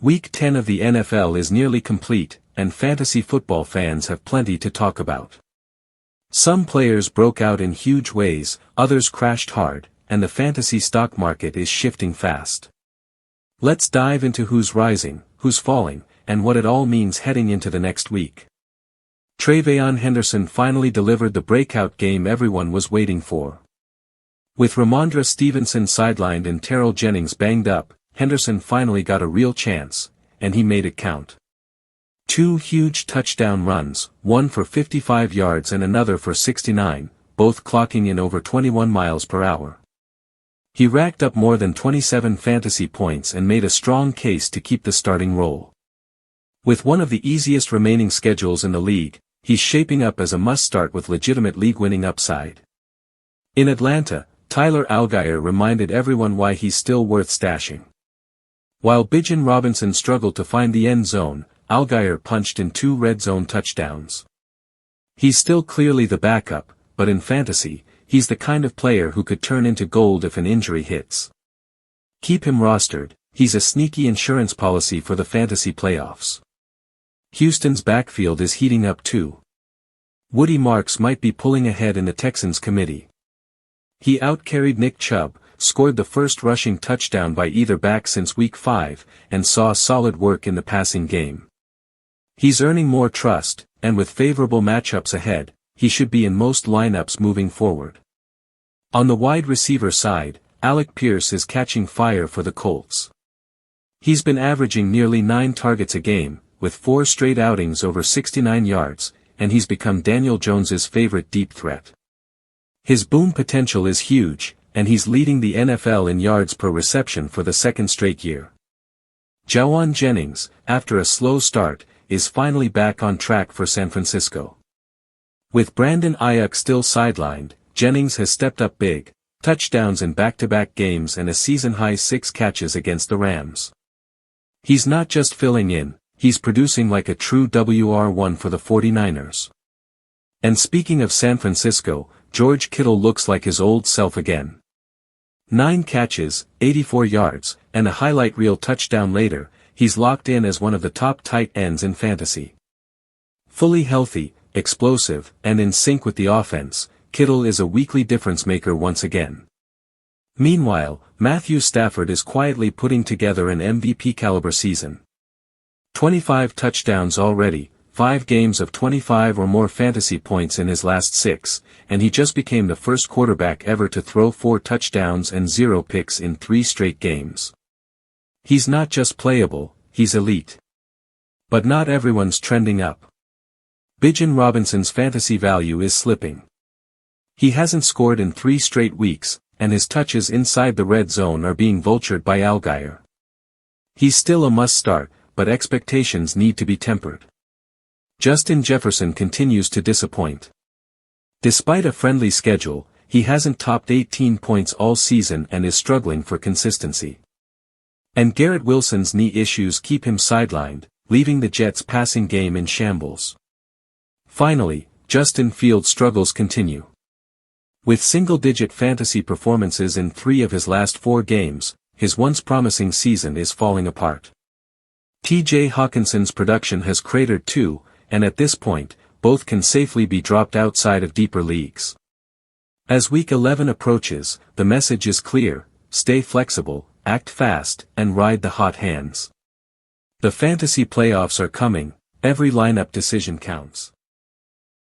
Week 10 of the NFL is nearly complete, and fantasy football fans have plenty to talk about. Some players broke out in huge ways, others crashed hard, and the fantasy stock market is shifting fast. Let's dive into who's rising, who's falling, and what it all means heading into the next week. TreVeyon Henderson finally delivered the breakout game everyone was waiting for. With Ramondre Stevenson sidelined and Terrell Jennings banged up, Henderson finally got a real chance, and he made it count. 2 huge touchdown runs, one for 55 yards and another for 69, both clocking in over 21 miles per hour. He racked up more than 27 fantasy points and made a strong case to keep the starting role. With one of the easiest remaining schedules in the league, he's shaping up as a must-start with legitimate league-winning upside. In Atlanta, Allgeier reminded everyone why he's still worth stashing. While Bijan Robinson struggled to find the end zone, Allgeier punched in 2 red zone touchdowns. He's still clearly the backup, but in fantasy, he's the kind of player who could turn into gold if an injury hits. Keep him rostered, he's a sneaky insurance policy for the fantasy playoffs. Houston's backfield is heating up too. Woody Marks might be pulling ahead in the Texans committee. He outcarried Nick Chubb, scored the first rushing touchdown by either back since Week 5, and saw solid work in the passing game. He's earning more trust, and with favorable matchups ahead, he should be in most lineups moving forward. On the wide receiver side, Alec Pierce is catching fire for the Colts. He's been averaging nearly 9 targets a game, with 4 straight outings over 69 yards, and he's become Daniel Jones's favorite deep threat. His boom potential is huge, and he's leading the NFL in yards per reception for the 2nd straight year. Jauan Jennings, after a slow start, is finally back on track for San Francisco. With Brandon Ayuk still sidelined, Jennings has stepped up big, touchdowns in back-to-back games and a season-high 6 catches against the Rams. He's not just filling in, he's producing like a true WR1 for the 49ers. And speaking of San Francisco, George Kittle looks like his old self again. 9 catches, 84 yards, and a highlight reel touchdown later, he's locked in as one of the top tight ends in fantasy. Fully healthy, explosive, and in sync with the offense, Kittle is a weekly difference maker once again. Meanwhile, Matthew Stafford is quietly putting together an MVP-caliber season. 25 touchdowns already, 5 games of 25 or more fantasy points in his last 6, and he just became the first quarterback ever to throw 4 touchdowns and 0 picks in 3 straight games. He's not just playable, he's elite. But not everyone's trending up. Bijan Robinson's fantasy value is slipping. He hasn't scored in 3 straight weeks, and his touches inside the red zone are being vultured by Allgeier. He's still a must-start, but expectations need to be tempered. Justin Jefferson continues to disappoint. Despite a friendly schedule, he hasn't topped 18 points all season and is struggling for consistency. And Garrett Wilson's knee issues keep him sidelined, leaving the Jets' passing game in shambles. Finally, Justin Fields' struggles continue. With single-digit fantasy performances in 3 of his last 4 games, his once promising season is falling apart. T.J. Hawkinson's production has cratered too, and at this point, both can safely be dropped outside of deeper leagues. As Week 11 approaches, the message is clear: stay flexible, act fast, and ride the hot hands. The fantasy playoffs are coming, every lineup decision counts.